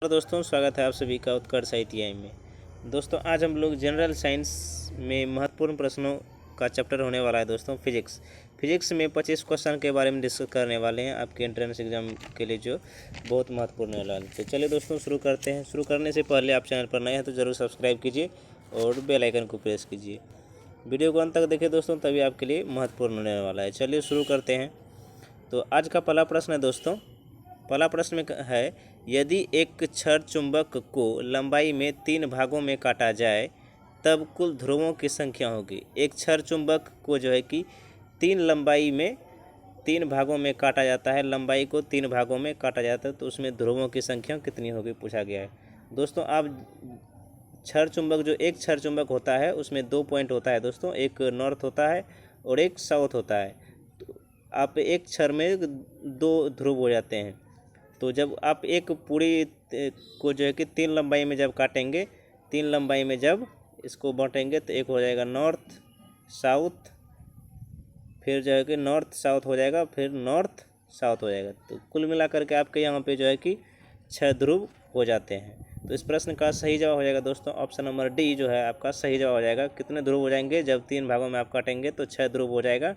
और दोस्तों स्वागत है आप सभी का उत्कर्ष ITI में। दोस्तों आज हम लोग जनरल साइंस में महत्वपूर्ण प्रश्नों का चैप्टर होने वाला है दोस्तों फिजिक्स में 25 क्वेश्चन के बारे में डिस्कस करने वाले हैं आपके एंट्रेंस एग्जाम के लिए जो बहुत महत्वपूर्ण होने वाला है। तो चलिए दोस्तों शुरू करते हैं। शुरू करने से पहले आप चैनल पर नए हैं तो ज़रूर सब्सक्राइब कीजिए और बेल आइकन को प्रेस कीजिए। वीडियो को अंत तक देखिए दोस्तों, तभी आपके लिए महत्वपूर्ण होने वाला है। चलिए शुरू करते हैं। तो आज का पहला प्रश्न है दोस्तों। पहला प्रश्न में है, यदि एक छड़ चुंबक को लंबाई में 3 भागों में काटा जाए तब कुल ध्रुवों की संख्या होगी। एक छड़ चुंबक को जो है कि 3 भागों में काटा जाता है, लंबाई को 3 भागों में काटा जाता है, तो उसमें ध्रुवों की संख्या कितनी होगी पूछा गया है। दोस्तों आप छड़ चुंबक जो एक छड़ चुंबक होता है उसमें 2 पॉइंट होता है दोस्तों, एक नॉर्थ होता है और एक साउथ होता है। तो आप एक छड़ में 2 ध्रुव हो जाते हैं। तो जब आप एक पूरी को जो है कि 3 लंबाई में जब काटेंगे, 3 लंबाई में जब इसको बांटेंगे तो एक हो जाएगा नॉर्थ साउथ, फिर जो है कि नॉर्थ साउथ हो जाएगा, फिर नॉर्थ साउथ हो जाएगा। तो कुल मिलाकर के आपके यहाँ पे जो है कि 6 ध्रुव हो जाते हैं। तो इस प्रश्न का सही जवाब हो जाएगा दोस्तों ऑप्शन नंबर डी जो है आपका सही जवाब हो जाएगा। कितने ध्रुव हो जाएंगे जब 3 भागों में आप काटेंगे तो 6 ध्रुव हो जाएगा।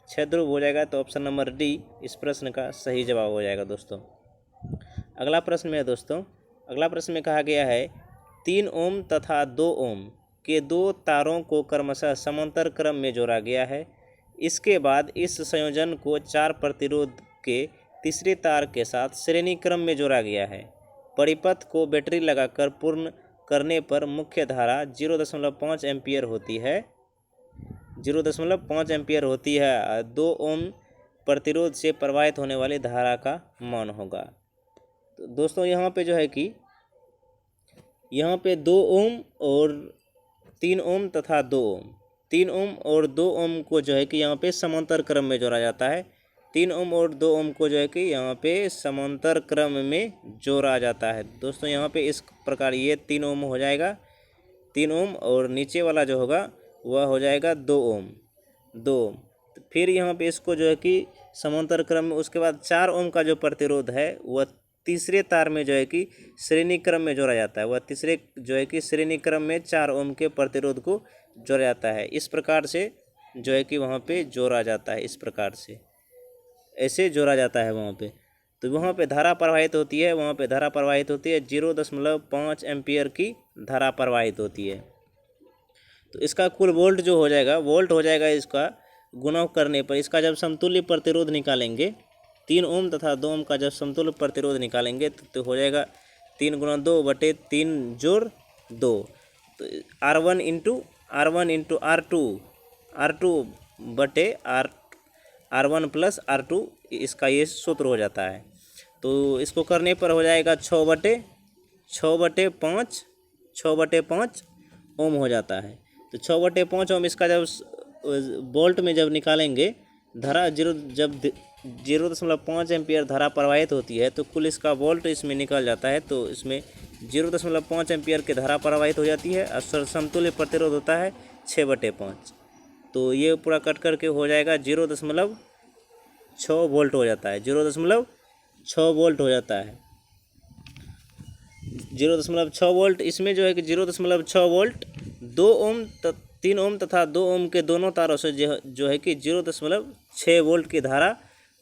6 ध्रुव हो जाएगा तो ऑप्शन नंबर डी इस प्रश्न का सही जवाब हो जाएगा दोस्तों। अगला प्रश्न में है दोस्तों, अगला प्रश्न में कहा गया है 3 ओम तथा 2 ओम के 2 तारों को क्रमशः समांतर क्रम में जोड़ा गया है। इसके बाद इस संयोजन को 4 प्रतिरोध के तीसरे तार के साथ श्रेणी क्रम में जोड़ा गया है। परिपथ को बैटरी लगाकर पूर्ण करने पर मुख्य धारा 0.5 एम्पियर होती है। 0.5 एम्पियर होती है। 2 ओम प्रतिरोध से प्रवाहित होने वाली धारा का मान होगा। तो दोस्तों यहाँ पे जो है कि यहाँ पे 2 ओम और 3 ओम तथा 2 ओम, 3 ओम और 2 ओम को जो है कि यहाँ पे समांतर क्रम में जोड़ा जाता है। 3 ओम और 2 ओम को जो है कि यहाँ पे समांतर क्रम में जोड़ा जाता है दोस्तों। यहाँ पे इस प्रकार ये 3 ओम हो जाएगा, 3 ओम, और नीचे वाला जो होगा वह हो जाएगा 2 ओम, 2 ओम। फिर यहाँ पे इसको जो है कि समांतर क्रम में, उसके बाद 4 ओम का जो प्रतिरोध है वह तीसरे तार में जो है कि श्रेणी क्रम में जोड़ा जाता है। वह तीसरे जो है कि श्रेणी क्रम में 4 ओम के प्रतिरोध को जोड़ा जाता है। इस प्रकार से जो है कि वहाँ पे जोड़ा जाता है, इस प्रकार से ऐसे जोड़ा जाता है वहाँ पे। तो वहाँ पे धारा प्रवाहित होती है, वहाँ पे धारा प्रवाहित होती है 0.5 एम्पियर की धारा प्रवाहित होती है। तो इसका कुल वोल्ट जो हो जाएगा, वोल्ट हो जाएगा इसका गुणा करने पर। इसका जब समतुल्य प्रतिरोध निकालेंगे, 3 ओम तथा 2 ओम का जब समतुल्य प्रतिरोध निकालेंगे तो हो जाएगा 3 गुणा 2 बटे 3 जोड़ 2। तो R1 इंटू R2 बटे R1 प्लस R2, इसका ये सूत्र हो जाता है। तो इसको करने पर हो जाएगा 6 बटे 5 ओम हो जाता है। तो 6 बटे 5 ओम इसका जब वोल्ट में जब निकालेंगे, धारा 0.5 एम्पियर धारा प्रवाहित होती है तो कुल इसका वोल्ट इसमें निकल जाता है। तो इसमें 0.5 एम्पियर की धारा प्रवाहित हो जाती है और समतुल्य प्रतिरोध होता है 6 बटे 5। तो ये पूरा कट करके हो जाएगा 0.6 वोल्ट हो जाता है, 0.6 वोल्ट हो जाता है, 0.6 वोल्ट। इसमें जो है कि 0.6 वोल्ट 2 ओम 3 ओम तथा 2 ओम के दोनों तारों से जो है कि 0.6 वोल्ट की धारा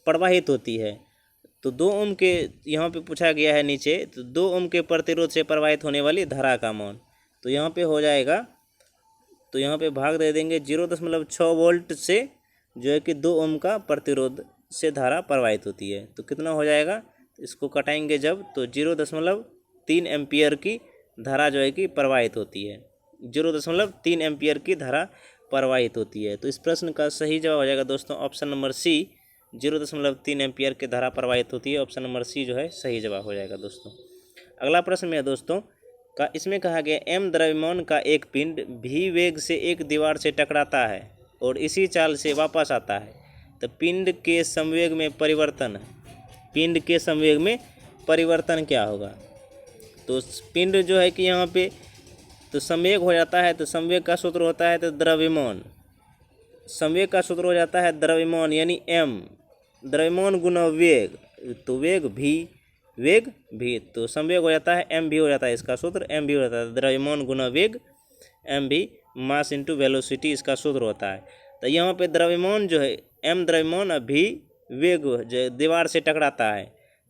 प्रवाहित होती है। तो 2 ओम के यहाँ पे पूछा गया है नीचे, तो 2 ओम के प्रतिरोध से प्रवाहित होने वाली धारा का मान। तो यहाँ पे हो जाएगा, तो यहाँ पे भाग दे देंगे 0.6 वोल्ट से जो है कि 2 ओम का प्रतिरोध से धारा प्रवाहित होती है। तो कितना हो जाएगा, इसको कटाएंगे जब तो 0.3 एम्पियर की धारा जो है कि प्रवाहित होती है, 0.3 एम्पियर की धारा प्रवाहित होती है। तो इस प्रश्न का सही जवाब हो जाएगा दोस्तों ऑप्शन नंबर सी, 0.3 एम्पियर की धारा प्रवाहित होती है। ऑप्शन नंबर सी जो है सही जवाब हो जाएगा दोस्तों। अगला प्रश्न में है दोस्तों का, इसमें कहा गया m द्रव्यमान का एक पिंड v वेग से एक दीवार से टकराता है और इसी चाल से वापस आता है। तो पिंड के संवेग में परिवर्तन क्या होगा। तो पिंड जो है कि यहाँ पे तो संवेग हो जाता है, तो संवेग का सूत्र होता है तो द्रव्यमान, संवेग का सूत्र हो जाता है द्रव्यमान यानी m, द्रव्यमान गुना वेग, तो वेग v, वेग भी। तो संवेग हो जाता है एम भी हो जाता है, इसका सूत्र एम भी हो जाता है, द्रव्यमान गुना वेग एम भी मास इंटू वेलोसिटी इसका सूत्र होता है। तो यहाँ पे द्रव्यमान जो है एम द्रव्यमान अभी वेग जो दीवार से टकराता है,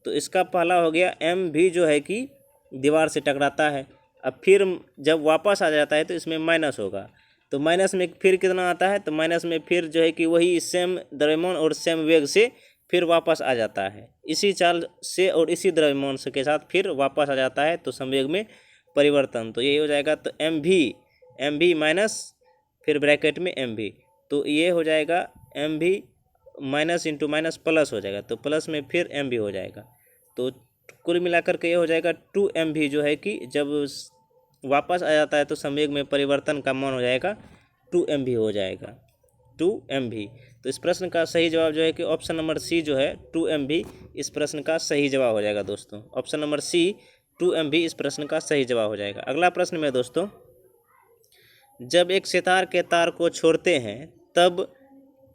तो इसका पहला हो गया एम भी जो है कि दीवार से टकराता है। अब फिर जब वापस आ जाता है तो इसमें माइनस होगा, तो माइनस में फिर कितना आता है, तो माइनस में फिर जो है कि वही सेम द्रव्यमान और सेम वेग से फिर वापस आ जाता है, इसी चाल से और इसी द्रव्यमान से के साथ फिर वापस आ जाता है, तो संवेग में परिवर्तन। तो यही हो जाएगा, तो एम भी माइनस फिर ब्रैकेट में एम भी, तो ये हो जाएगा एम भी माइनस इंटू माइनस प्लस हो जाएगा, तो प्लस में फिर एम भी हो जाएगा। तो कुल मिलाकर के ये हो जाएगा 2m भी जो है कि जब वापस आ जाता है तो संवेग में परिवर्तन का मान हो जाएगा 2m भी हो जाएगा, 2m भी। तो इस प्रश्न का सही जवाब जो है कि ऑप्शन नंबर सी जो है 2m भी इस प्रश्न का सही जवाब हो जाएगा दोस्तों। ऑप्शन नंबर सी 2m भी इस प्रश्न का सही जवाब हो जाएगा। अगला प्रश्न में दोस्तों, जब एक सितार के तार को छोड़ते हैं तब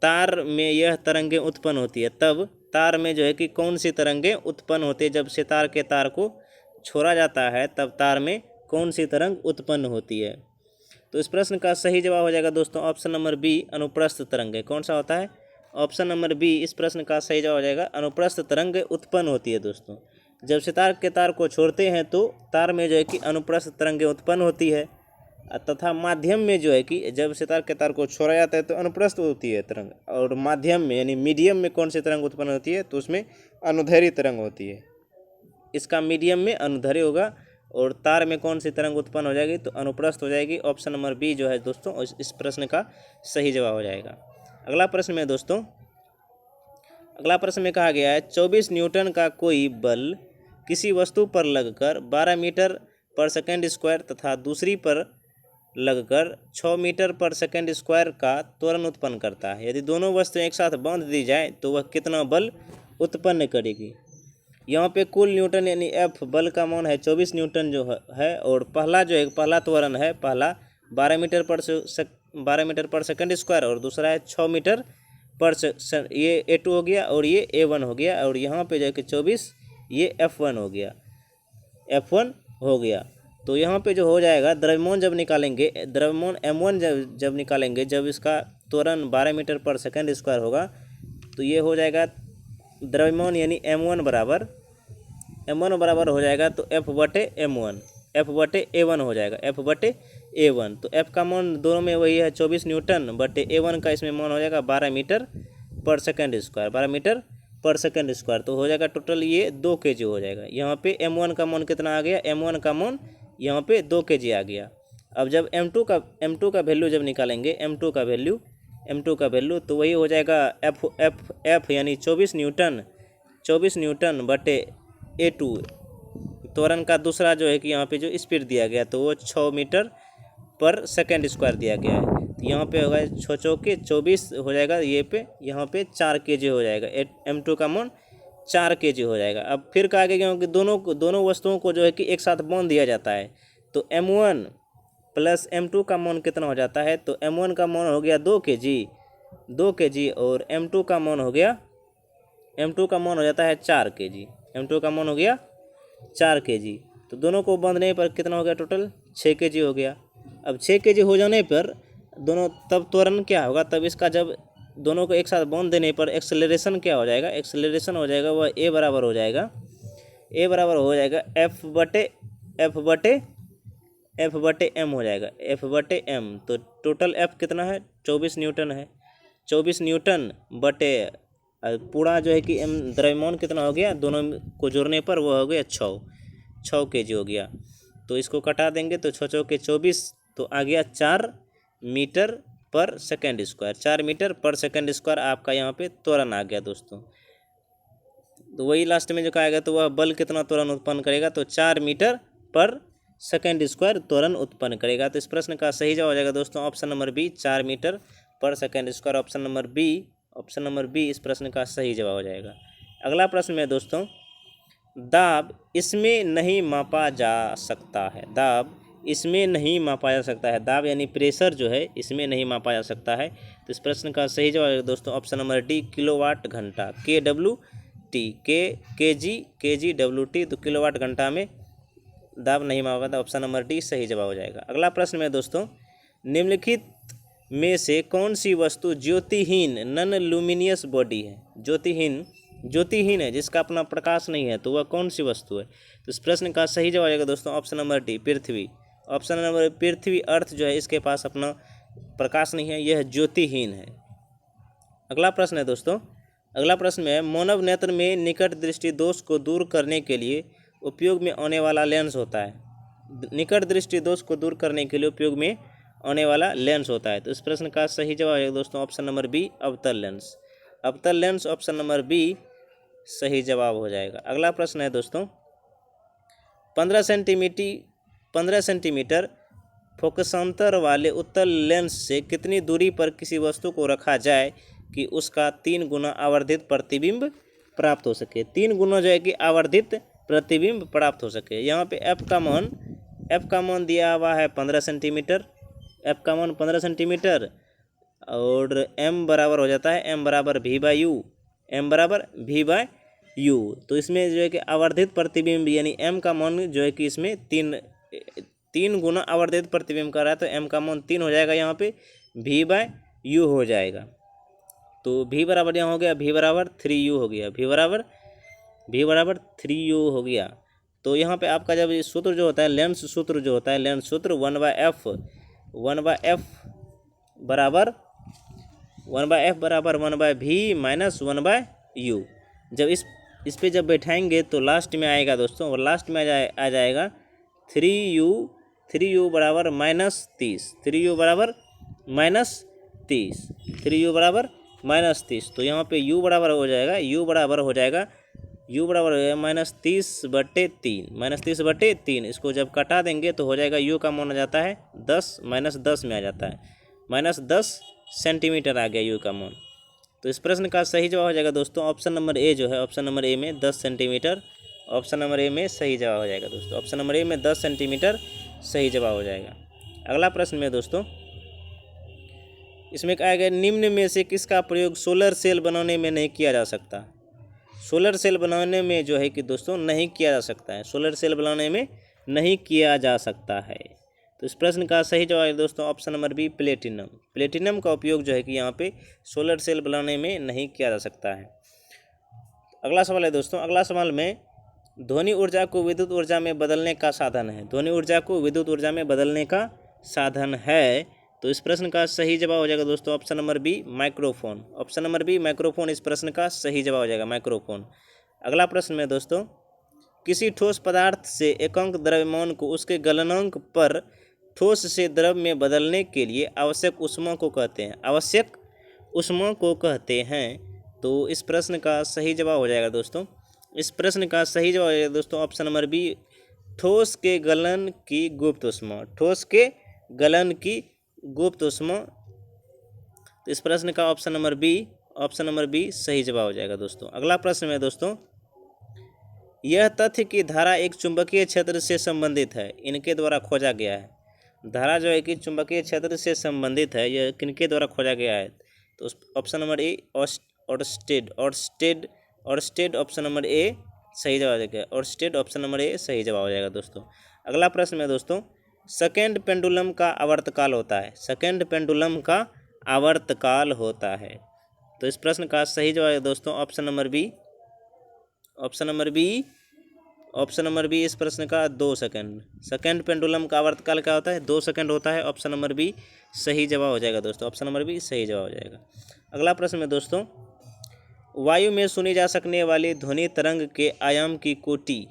तार में यह तरंगें उत्पन्न होती है। तब तार में जो है कि कौन सी तरंगें उत्पन्न होती है, जब सितार के तार को छोड़ा जाता है तब तार में कौन सी तरंग उत्पन्न होती है। तो इस प्रश्न का सही जवाब हो जाएगा दोस्तों ऑप्शन नंबर बी अनुप्रस्थ तरंगें। कौन सा होता है, ऑप्शन नंबर बी इस प्रश्न का सही जवाब हो जाएगा, अनुप्रस्थ तरंगें उत्पन्न होती है दोस्तों। जब सितार के तार को छोड़ते हैं तो तार में जो है कि अनुप्रस्थ तरंगें उत्पन्न होती है, तथा माध्यम में जो है कि जब सितार के तार को छोड़ा जाता है तो अनुप्रस्थ होती है तरंग, और माध्यम में यानी मीडियम में कौन सी तरंग उत्पन्न होती है, तो उसमें अनुदैर्घ्य तरंग होती है। इसका मीडियम में अनुदैर्घ्य होगा और तार में कौन सी तरंग उत्पन्न हो जाएगी, तो अनुप्रस्थ हो जाएगी। ऑप्शन नंबर बी जो है दोस्तों इस प्रश्न का सही जवाब हो जाएगा। अगला प्रश्न में दोस्तों, अगला प्रश्न में कहा गया है 24 न्यूटन का कोई बल किसी वस्तु पर लगकर 12 मीटर पर सेकेंड स्क्वायर तथा दूसरी पर लगकर 6 मीटर पर सेकेंड स्क्वायर का त्वरण उत्पन्न करता है। यदि दोनों वस्तुएं एक साथ बांध दी जाए तो वह कितना बल उत्पन्न करेगी। यहाँ पे कुल न्यूटन यानी एफ बल का मान है 24 न्यूटन जो है, और पहला जो है पहला त्वरण है, पहला 12 मीटर पर सेकेंड स्क्वायर और दूसरा है 6 मीटर पर ये A2 हो गया और ये A1 हो गया, और यहाँ पे जो है कि 24 ये F1 हो गया, F1 हो गया। तो यहाँ पे जो हो जाएगा द्रव्यमान जब निकालेंगे, द्रव्यमान m1 जब निकालेंगे, जब इसका त्वरण 12 मीटर पर सेकेंड स्क्वायर होगा, तो ये हो जाएगा द्रव्यमान यानी m1 बराबर हो जाएगा तो F/m1 F/A1 हो जाएगा, F/A1। तो F का मान दोनों में वही है 24 न्यूटन बटे A1 का इसमें मान हो जाएगा 12 metre per second square, 12 metre per second square. तो हो जाएगा टोटल ये 2 kg हो जाएगा। यहाँ पे m1 का मान कितना आ गया, m1 का मान यहाँ पे 2 kg आ गया। अब जब m2 का वैल्यू जब निकालेंगे, m2 का वैल्यू तो वही हो जाएगा F यानी 24 न्यूटन बटे A2, त्वरण का दूसरा जो है कि यहाँ पे जो स्पीड दिया गया तो वो 6 मीटर पर सेकेंड स्क्वायर दिया गया है। तो यहाँ पे होगा 6 चौके 24 हो जाएगा, ये पे यहाँ पे 4 kg हो जाएगा, m2 का मान 4 kg हो जाएगा। अब फिर कहा गया कि दोनों वस्तुओं को जो है कि एक साथ बांध दिया जाता है, तो m1 प्लस m2 का मान कितना हो जाता है, तो m1 का मान हो गया 2 kg और m2 का मान हो जाता है 4 kg, m2 का मान हो गया 4 kg। तो दोनों को बांधने पर कितना हो गया, टोटल 6 kg हो गया। अब 6 kg हो जाने पर दोनों तब त्वरण क्या होगा, तब इसका जब दोनों को एक साथ बांध देने पर एक्सेलरेशन क्या हो जाएगा, एक्सेलरेशन हो जाएगा वह A बराबर हो जाएगा F/m हो जाएगा, F/m। तो टोटल F कितना है, 24 न्यूटन है, 24 न्यूटन बटे पूरा जो है कि m द्रव्यमान कितना हो गया, दोनों को जोड़ने पर वो हो गया 6 kg हो गया। तो इसको कटा देंगे तो 6 चौके 24, तो आ गया 4 metre per second square, 4 metre per second square आपका यहाँ पे त्वरण आ गया दोस्तों। तो वही लास्ट में जो कहा गया तो वह बल कितना त्वरण उत्पन्न करेगा, तो 4 मीटर पर सेकेंड स्क्वायर त्वरण उत्पन्न करेगा। तो इस प्रश्न का सही जवाब हो जाएगा दोस्तों option number B, 4 metre per second square. Option number B इस प्रश्न का सही जवाब हो जाएगा। अगला प्रश्न में दोस्तों, दाब इसमें नहीं मापा जा सकता है, दाब इसमें नहीं मापा जा सकता है, दाब यानी प्रेशर जो है इसमें नहीं मापा जा सकता है। तो इस प्रश्न का सही जवाब है दोस्तों ऑप्शन नंबर डी, किलोवाट घंटा, KW टी, के जी डब्ल्यू टी, तो किलोवाट घंटा में दाब नहीं मापा था। ऑप्शन नंबर डी सही जवाब हो जाएगा। अगला प्रश्न में दोस्तों, निम्नलिखित में से कौन सी वस्तु ज्योतिहीन नॉन लुमिनियस बॉडी है? ज्योतिहीन है, जिसका अपना प्रकाश नहीं है, तो वह कौन सी वस्तु है? तो इस प्रश्न का सही जवाब आएगा दोस्तों ऑप्शन नंबर डी पृथ्वी। ऑप्शन नंबर पृथ्वी, अर्थ जो है, इसके पास अपना प्रकाश नहीं है, यह ज्योतिहीन है। अगला प्रश्न है दोस्तों, अगला प्रश्न में मानव नेत्र में निकट दृष्टि दोष को दूर करने के लिए उपयोग में आने वाला लेंस होता है। निकट दृष्टि दोष को दूर करने के लिए उपयोग में आने वाला लेंस होता है। तो इस प्रश्न का सही जवाब है दोस्तों ऑप्शन नंबर बी अवतल लेंस। अवतल लेंस ऑप्शन नंबर बी सही जवाब हो जाएगा। अगला प्रश्न है दोस्तों, 15 सेंटीमीटर फोकसांतर वाले उत्तल लेंस से कितनी दूरी पर किसी वस्तु को रखा जाए कि उसका 3 गुना आवर्धित प्रतिबिंब प्राप्त हो सके? 3 गुना जो है कि आवर्धित प्रतिबिंब प्राप्त हो सके। यहाँ पे एफ का मान दिया हुआ है 15 सेंटीमीटर, एफ का मान 15 सेंटीमीटर, और एम बराबर हो जाता है एम बराबर वी बाई यू। तो इसमें जो है कि आवर्धित प्रतिबिंब यानी एम का मान जो है कि इसमें तीन गुना आवर्धित प्रतिबिंब कर रहा है, तो एम का मान 3 हो जाएगा, यहाँ पे वी बाई यू हो जाएगा। तो वी बराबर यहाँ हो गया वी बराबर 3u हो गया, वी बराबर 3u हो गया। तो यहाँ पे आपका जब सूत्र जो होता है लेंस सूत्र 1/f बराबर 1/v माइनस 1/u। जब इस पे जब बैठाएंगे तो लास्ट में आएगा दोस्तों, और लास्ट में आ जाएगा 3u बराबर -30, 3u बराबर -30। तो यहाँ पे u बराबर हो जाएगा -30/3, इसको जब कटा देंगे तो हो जाएगा u का मान आ जाता है 10 -10 में आ जाता है, -10 सेंटीमीटर आ गया u का मान। तो इस प्रश्न का सही जवाब हो जाएगा दोस्तों ऑप्शन नंबर ए जो है, ऑप्शन नंबर ए में 10 सेंटीमीटर, ऑप्शन नंबर ए में सही जवाब हो जाएगा दोस्तों, ऑप्शन नंबर ए में 10 सेंटीमीटर सही जवाब हो जाएगा। अगला प्रश्न में दोस्तों, इसमें कहा गया निम्न में से किसका प्रयोग सोलर सेल बनाने में नहीं किया जा सकता? सोलर सेल बनाने में जो है कि दोस्तों नहीं किया जा सकता है, सोलर सेल बनाने में नहीं किया जा सकता है। तो इस प्रश्न का सही जवाब है दोस्तों ऑप्शन नंबर बी प्लेटिनम का उपयोग जो है कि यहाँ पे सोलर सेल बनाने में नहीं किया जा सकता है। अगला सवाल है दोस्तों, अगला सवाल में ध्वनि ऊर्जा को विद्युत ऊर्जा में बदलने का साधन है। ध्वनि ऊर्जा को विद्युत ऊर्जा में बदलने का साधन है। तो इस प्रश्न का सही जवाब हो जाएगा दोस्तों option number B microphone. Option number B microphone इस प्रश्न का सही जवाब हो जाएगा, माइक्रोफोन। अगला प्रश्न में दोस्तों, किसी ठोस पदार्थ से एकांक द्रव्यमान को उसके गलनांक पर ठोस से द्रव में बदलने के लिए आवश्यक ऊष्मा को कहते हैं। तो इस प्रश्न का सही जवाब हो जाएगा दोस्तों, इस प्रश्न का सही जवाब हो जाएगा दोस्तों ऑप्शन नंबर बी ठोस के गलन की गुप्त ऊष्मा, ठोस के गलन की गुप्त ऊष्मा। तो इस प्रश्न का ऑप्शन नंबर बी सही जवाब हो जाएगा दोस्तों। अगला प्रश्न में दोस्तों, यह तथ्य कि धारा एक चुंबकीय क्षेत्र से संबंधित है इनके द्वारा खोजा गया है। धारा जो है कि चुंबकीय क्षेत्र से संबंधित है, यह किनके द्वारा खोजा गया है? तो option number A Oersted option number A सही जवाब हो जाएगा, ऑर्स्टेड ऑप्शन नंबर ए सही जवाब हो जाएगा दोस्तों। अगला प्रश्न में दोस्तों, सेकेंड पेंडुलम का आवर्तकाल होता है, सेकेंड पेंडुलम का आवर्तकाल होता है। तो इस प्रश्न का सही जवाब है दोस्तों ऑप्शन नंबर बी इस प्रश्न का 2 सेकंड। सेकेंड पेंडुलम का आवर्तकाल क्या होता है? 2 सेकंड होता है। ऑप्शन नंबर बी सही जवाब हो जाएगा दोस्तों, ऑप्शन नंबर बी सही जवाब हो जाएगा। अगला प्रश्न में दोस्तों, वायु में सुनी जा सकने वाली ध्वनि तरंग के आयाम की कोटि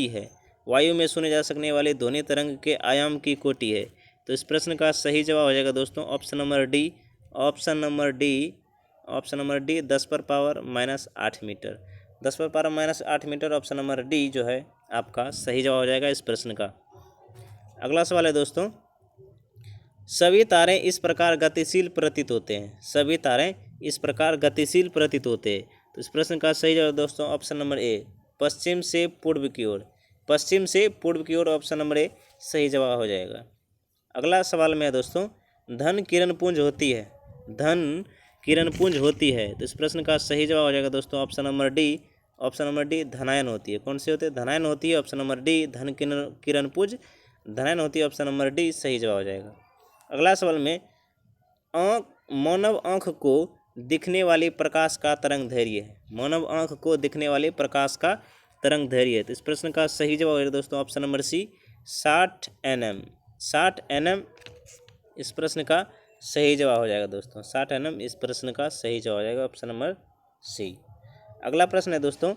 है। वायु में सुने जा सकने वाली ध्वनि तरंग के आयाम की कोटि है। तो इस प्रश्न का सही जवाब हो जाएगा दोस्तों option number D 10⁻⁻8 metre, 10⁻⁻8 metre. Option number D जो है आपका सही जवाब हो जाएगा इस प्रश्न का। अगला सवाल है दोस्तों, सभी तारे इस प्रकार गतिशील प्रतीत होते हैं, सभी तारे इस प्रकार गतिशील प्रतीत होते हैं। तो इस प्रश्न का सही जवाब दोस्तों ऑप्शन नंबर ए पश्चिम से पूर्व की ओर, पश्चिम से पूर्व की ओर, ऑप्शन नंबर ए सही जवाब हो जाएगा। अगला सवाल में है दोस्तों, धन किरण पुंज होती है, धन किरणपुंज होती है? तो इस प्रश्न का सही जवाब हो जाएगा दोस्तों ऑप्शन नंबर डी धनायन होती है। कौन सी होती है? धनायन होती है। ऑप्शन नंबर डी धन किरणपुंज धनायन होती है। ऑप्शन नंबर डी सही जवाब हो जाएगा। अगला सवाल में मानव आँख को दिखने वाली प्रकाश का तरंग दैर्घ्य है। मानव आँख को दिखने वाले प्रकाश का तरंग दैर्घ्य है। तो इस प्रश्न का सही जवाब है दोस्तों option number C 60 nm। 60 nm इस प्रश्न का सही जवाब हो जाएगा दोस्तों। 60 nm इस प्रश्न का सही जवाब हो जाएगा ऑप्शन नंबर सी। अगला प्रश्न है दोस्तों,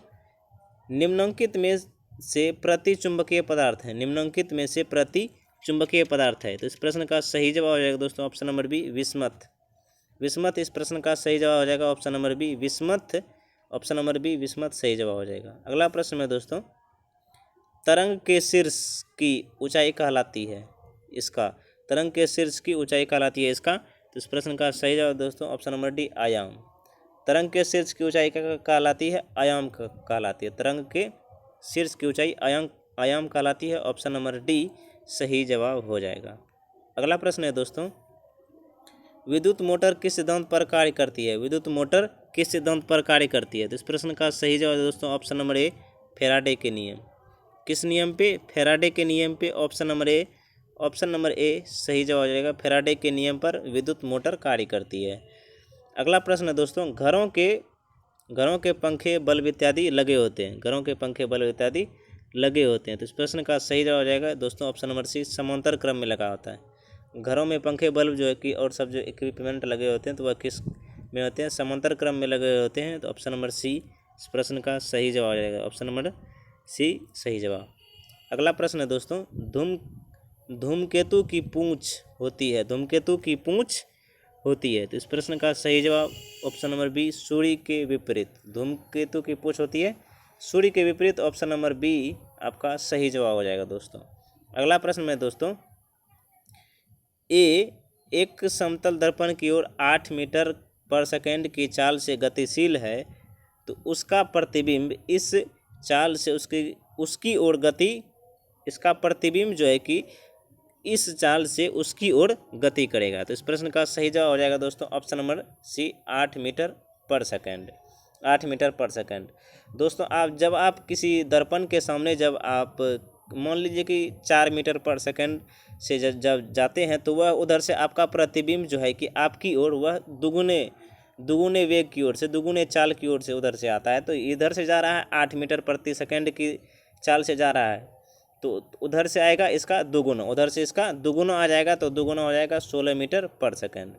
निम्नलिखित में से प्रति चुंबकीय पदार्थ है। निम्नलिखित में से प्रति चुंबकीय पदार्थ है। तो इस प्रश्न का सही जवाब हो जाएगा दोस्तों ऑप्शन नंबर बी विस्मत। विस्मत इस प्रश्न का सही जवाब हो जाएगा ऑप्शन नंबर बी विस्मत। ऑप्शन नंबर बी विस्मत सही जवाब हो जाएगा। अगला प्रश्न है दोस्तों, तरंग के शीर्ष की ऊंचाई कहलाती है इसका। तरंग के शीर्ष की ऊंचाई कहलाती है इसका। तो इस प्रश्न का सही जवाब दोस्तों ऑप्शन नंबर डी आयाम। तरंग के शीर्ष की ऊंचाई कहलाती है आयाम कहलाती है। तरंग के शीर्ष की ऊंचाई आयाम कहलाती है। ऑप्शन नंबर डी सही जवाब हो जाएगा। अगला प्रश्न है दोस्तों, विद्युत मोटर किस सिद्धांत पर कार्य करती है? विद्युत मोटर किस सिद्धांत पर कार्य करती है? तो इस प्रश्न का सही जवाब है दोस्तों ऑप्शन नंबर ए फैराडे के नियम। किस नियम पे? फैराडे के नियम पे। ऑप्शन नंबर ए सही जवाब हो जाएगा। फैराडे के नियम पर विद्युत मोटर कार्य करती है। अगला प्रश्न है दोस्तों, घरों के पंखे बल्ब इत्यादि लगे होते हैं। घरों के पंखे बल्ब इत्यादि लगे होते हैं। तो इस प्रश्न का सही जवाब हो जाएगा दोस्तों ऑप्शन नंबर सी समांतर क्रम में लगा होता है। घरों में पंखे बल्ब जो है कि और सब जो इक्विपमेंट लगे होते हैं तो वह किस में होते हैं? समांतर क्रम में लगे होते हैं। तो ऑप्शन नंबर सी इस प्रश्न का सही जवाब हो जाएगा। ऑप्शन नंबर सी सही जवाब। अगला प्रश्न है दोस्तों, धूमकेतु की पूंछ होती है। धूमकेतु की पूंछ होती है। तो इस प्रश्न का सही जवाब ऑप्शन नंबर बी सूर्य के विपरीत। धूमकेतु की पूंछ होती है सूर्य के विपरीत। ऑप्शन नंबर बी आपका सही जवाब हो जाएगा दोस्तों। अगला प्रश्न में दोस्तों, ए एक समतल दर्पण की ओर 8 मीटर पर सेकेंड की चाल से गतिशील है तो उसका प्रतिबिंब इस चाल से उसकी ओर गति इसका प्रतिबिंब जो है कि इस चाल से उसकी ओर गति करेगा। तो इस प्रश्न का सही जवाब हो जाएगा दोस्तों option number C 8 metre per second. 8 metre per second. दोस्तों जब आप किसी दर्पण के सामने जब आप मान लीजिए कि 4 मीटर पर सेकेंड से जब जाते हैं तो वह उधर से आपका प्रतिबिंब जो है कि आपकी ओर वह दुगुने वेग की ओर से दुगुने चाल की ओर से उधर से आता है। तो इधर से जा रहा है 8 मीटर प्रति सेकेंड की चाल से जा रहा है तो उधर से आएगा इसका दुगुना, उधर से इसका दुगुना आ जाएगा तो दुगुना हो जाएगा 16 मीटर पर सेकेंड।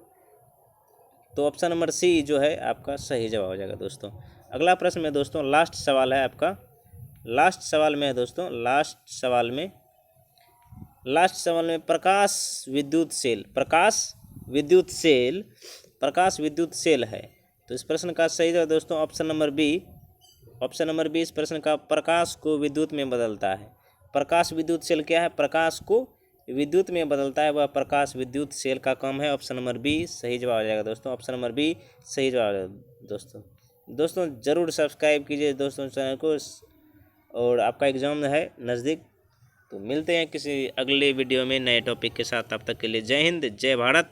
तो ऑप्शन नंबर सी जो है आपका सही जवाब हो जाएगा दोस्तों। अगला प्रश्न में दोस्तों लास्ट सवाल है आपका। लास्ट सवाल में प्रकाश विद्युत सेल है। तो इस प्रश्न का सही जवाब दोस्तों ऑप्शन नंबर बी इस प्रश्न का प्रकाश को विद्युत में बदलता है। प्रकाश विद्युत सेल क्या है? प्रकाश को विद्युत में बदलता है, वह प्रकाश विद्युत सेल का काम है। ऑप्शन नंबर बी सही जवाब आ जाएगा दोस्तों। ऑप्शन नंबर बी सही जवाब है दोस्तों ज़रूर सब्सक्राइब कीजिए दोस्तों चैनल को। और आपका एग्ज़ाम है नज़दीक, तो मिलते हैं किसी अगले वीडियो में नए टॉपिक के साथ। तब तक के लिए जय हिंद, जय भारत।